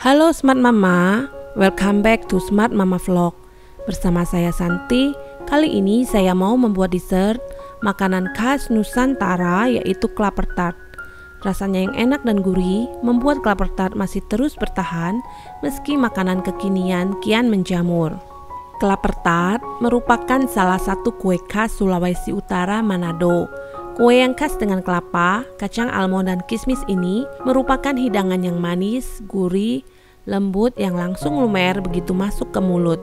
Halo Smart Mama, welcome back to Smart Mama Vlog. Bersama saya Santi. Kali ini saya mau membuat dessert makanan khas Nusantara, yaitu klaper tart. Rasanya yang enak dan gurih membuat klaper tart masih terus bertahan meski makanan kekinian kian menjamur. Klaper tart merupakan salah satu kue khas Sulawesi Utara, Manado. Kue yang khas dengan kelapa, kacang almond dan kismis ini merupakan hidangan yang manis, gurih, lembut yang langsung lumer begitu masuk ke mulut.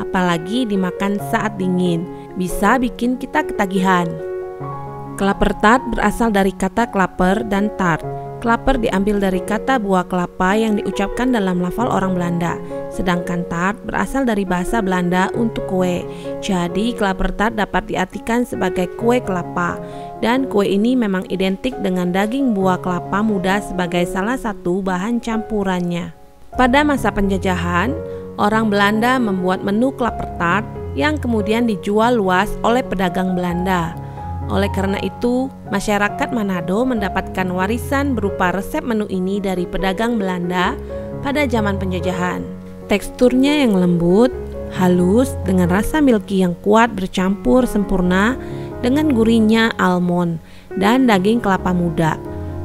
Apalagi dimakan saat dingin, bisa bikin kita ketagihan. Klaper tart berasal dari kata klaper dan tart. Klaper diambil dari kata buah kelapa yang diucapkan dalam lafal orang Belanda. Sedangkan tart berasal dari bahasa Belanda untuk kue. Jadi klaper tart dapat diartikan sebagai kue kelapa. Dan kue ini memang identik dengan daging buah kelapa muda sebagai salah satu bahan campurannya. Pada masa penjajahan, orang Belanda membuat menu klaper tart yang kemudian dijual luas oleh pedagang Belanda. Oleh karena itu, masyarakat Manado mendapatkan warisan berupa resep menu ini dari pedagang Belanda pada zaman penjajahan. Teksturnya yang lembut, halus, dengan rasa milky yang kuat bercampur sempurna dengan gurihnya almond dan daging kelapa muda.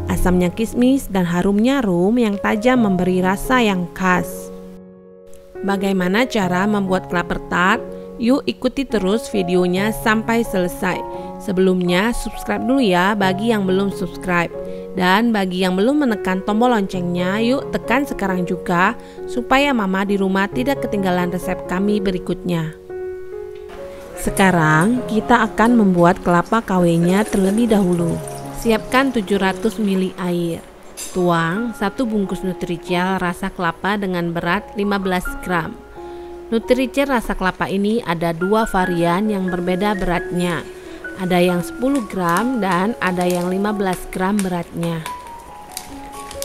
Asamnya kismis dan harumnya rum yang tajam memberi rasa yang khas. Bagaimana cara membuat klaper tart? Yuk ikuti terus videonya sampai selesai. Sebelumnya subscribe dulu ya bagi yang belum subscribe. Dan bagi yang belum menekan tombol loncengnya, yuk tekan sekarang juga supaya mama di rumah tidak ketinggalan resep kami berikutnya. Sekarang kita akan membuat kelapa KW-nya terlebih dahulu. Siapkan 700 ml air. Tuang 1 bungkus Nutrijel rasa kelapa dengan berat 15 gram. Nutrijel rasa kelapa ini ada 2 varian yang berbeda beratnya. Ada yang 10 gram dan ada yang 15 gram beratnya.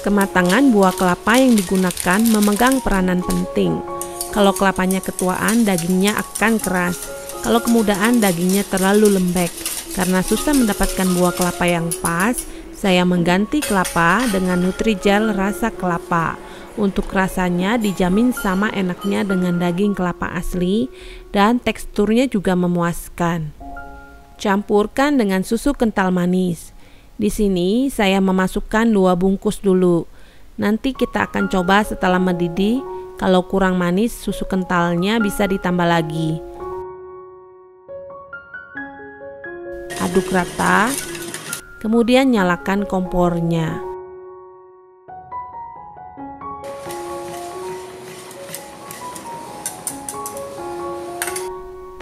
Kematangan buah kelapa yang digunakan memegang peranan penting. Kalau kelapanya ketuaan, dagingnya akan keras. Kalau kemudaan, dagingnya terlalu lembek. Karena susah mendapatkan buah kelapa yang pas, saya mengganti kelapa dengan Nutrijel rasa kelapa. Untuk rasanya dijamin sama enaknya dengan daging kelapa asli dan teksturnya juga memuaskan. Campurkan dengan susu kental manis. Di sini saya memasukkan 2 bungkus dulu. Nanti kita akan coba setelah mendidih. Kalau kurang manis, susu kentalnya bisa ditambah lagi. Aduk rata. Kemudian nyalakan kompornya.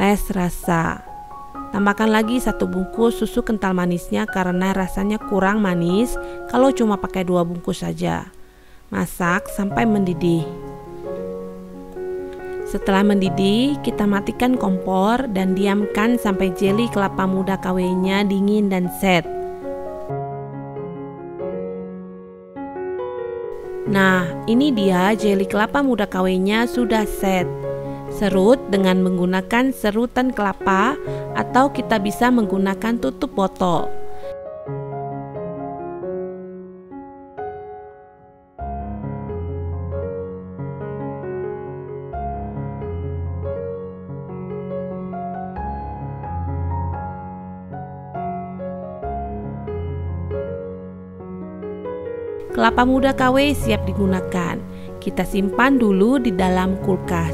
Tes rasa. Tambahkan lagi 1 bungkus susu kental manisnya karena rasanya kurang manis kalau cuma pakai 2 bungkus saja. Masak sampai mendidih. Setelah mendidih, kita matikan kompor dan diamkan sampai jeli kelapa muda KW-nya dingin dan set. Nah, ini dia jeli kelapa muda KW-nya sudah set. Serut dengan menggunakan serutan kelapa atau kita bisa menggunakan tutup botol. Kelapa muda KW siap digunakan. Kita simpan dulu di dalam kulkas.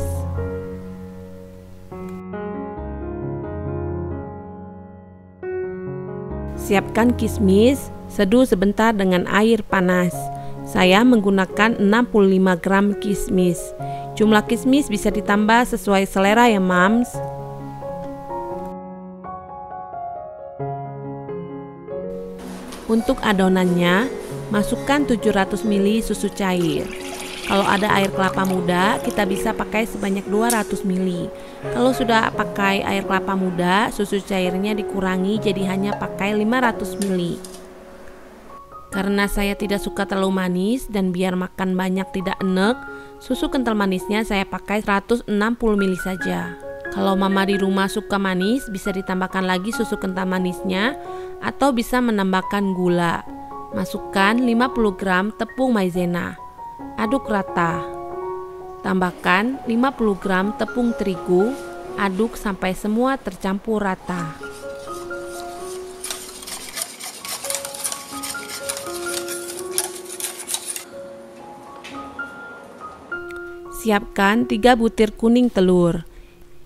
Siapkan kismis, seduh sebentar dengan air panas. Saya menggunakan 65 gram kismis. Jumlah kismis bisa ditambah sesuai selera ya mams. Untuk adonannya, masukkan 700 ml susu cair. Kalau ada air kelapa muda, kita bisa pakai sebanyak 200 ml. Kalau sudah pakai air kelapa muda, susu cairnya dikurangi jadi hanya pakai 500 ml. Karena saya tidak suka terlalu manis dan biar makan banyak tidak enek, susu kental manisnya saya pakai 160 ml saja. Kalau mama di rumah suka manis, bisa ditambahkan lagi susu kental manisnya atau bisa menambahkan gula. Masukkan 50 gram tepung maizena. Aduk rata. Tambahkan 50 gram tepung terigu, aduk sampai semua tercampur rata. Siapkan 3 butir kuning telur.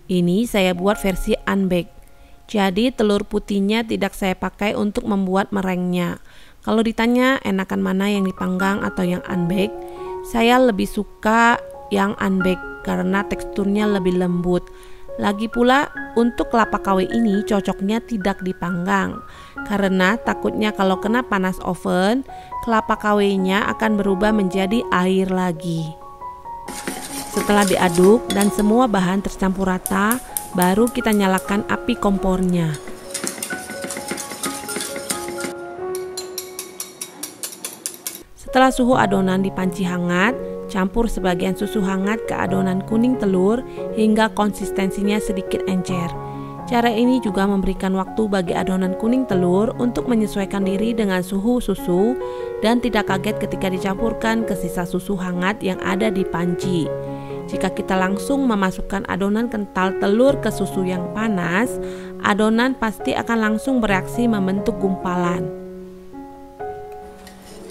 Ini saya buat versi unbake. Jadi telur putihnya tidak saya pakai untuk membuat merengnya. Kalau ditanya enakan mana yang dipanggang atau yang unbake, saya lebih suka yang unbake karena teksturnya lebih lembut. Lagi pula untuk kelapa KW ini cocoknya tidak dipanggang karena takutnya kalau kena panas oven, kelapa KW-nya akan berubah menjadi air lagi. Setelah diaduk dan semua bahan tercampur rata, baru kita nyalakan api kompornya. Setelah suhu adonan di panci hangat, campur sebagian susu hangat ke adonan kuning telur hingga konsistensinya sedikit encer. Cara ini juga memberikan waktu bagi adonan kuning telur untuk menyesuaikan diri dengan suhu susu dan tidak kaget ketika dicampurkan ke sisa susu hangat yang ada di panci. Jika kita langsung memasukkan adonan kental telur ke susu yang panas, adonan pasti akan langsung bereaksi membentuk gumpalan.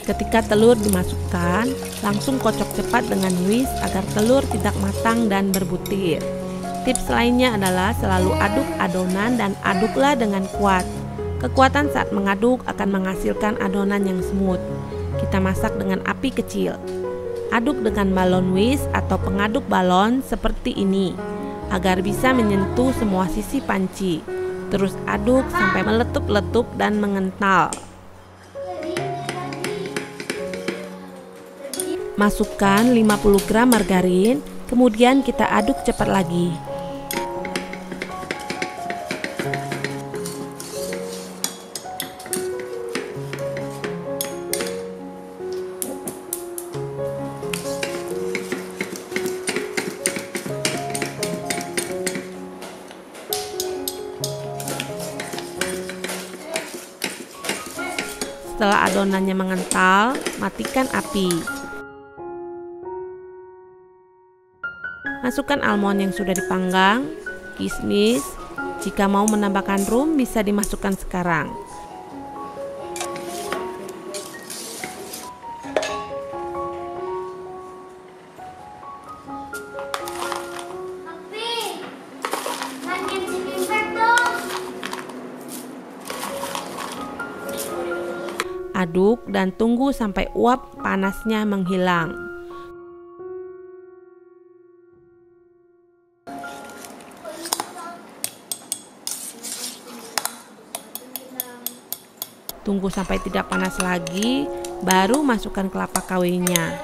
Ketika telur dimasukkan, langsung kocok cepat dengan whisk agar telur tidak matang dan berbutir. Tips lainnya adalah selalu aduk adonan dan aduklah dengan kuat. Kekuatan saat mengaduk akan menghasilkan adonan yang smooth. Kita masak dengan api kecil. Aduk dengan balon whisk atau pengaduk balon seperti ini agar bisa menyentuh semua sisi panci. Terus aduk sampai meletup-letup dan mengental. Masukkan 50 gram margarin, kemudian kita aduk cepat lagi. Setelah adonannya mengental, matikan api. Masukkan almond yang sudah dipanggang, kismis. Jika mau menambahkan rum bisa dimasukkan sekarang. Aduk dan tunggu sampai uap panasnya menghilang. Tunggu sampai tidak panas lagi, baru masukkan kelapa KW-nya.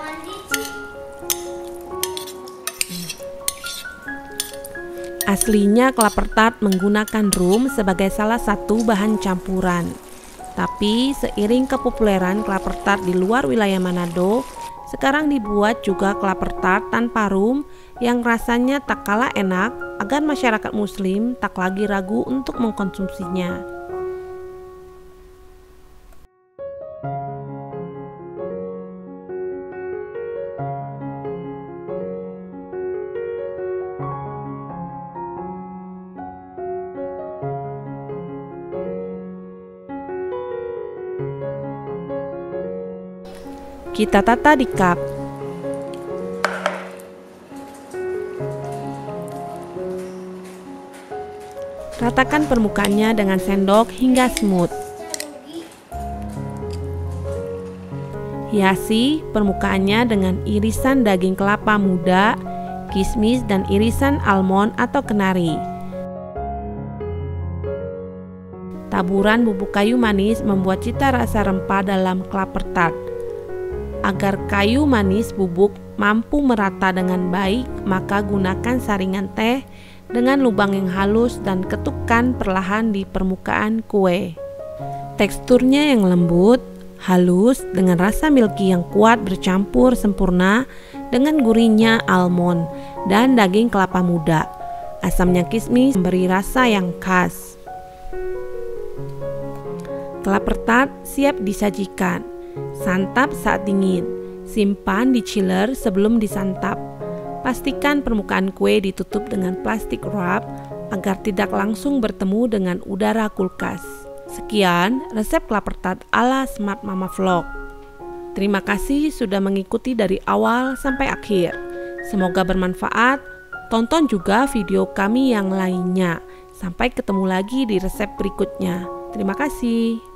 Aslinya kelapa tart menggunakan rum sebagai salah satu bahan campuran. Tapi seiring kepopuleran kelapa tart di luar wilayah Manado, sekarang dibuat juga kelapa tart tanpa rum yang rasanya tak kalah enak agar masyarakat muslim tak lagi ragu untuk mengkonsumsinya. Kita tata di cup. Ratakan permukaannya dengan sendok hingga smooth. Hiasi permukaannya dengan irisan daging kelapa muda, kismis, dan irisan almond atau kenari. Taburan bubuk kayu manis membuat cita rasa rempah dalam kelapa tart. Agar kayu manis bubuk mampu merata dengan baik, maka gunakan saringan teh dengan lubang yang halus dan ketukkan perlahan di permukaan kue. Teksturnya yang lembut, halus dengan rasa milky yang kuat bercampur sempurna dengan gurihnya almond dan daging kelapa muda. Asamnya kismis memberi rasa yang khas. Kelapa tart siap disajikan. Santap saat dingin, simpan di chiller sebelum disantap. Pastikan permukaan kue ditutup dengan plastik wrap agar tidak langsung bertemu dengan udara kulkas. Sekian resep klaper tart ala Smart Mama Vlog. Terima kasih sudah mengikuti dari awal sampai akhir. Semoga bermanfaat. Tonton juga video kami yang lainnya. Sampai ketemu lagi di resep berikutnya. Terima kasih.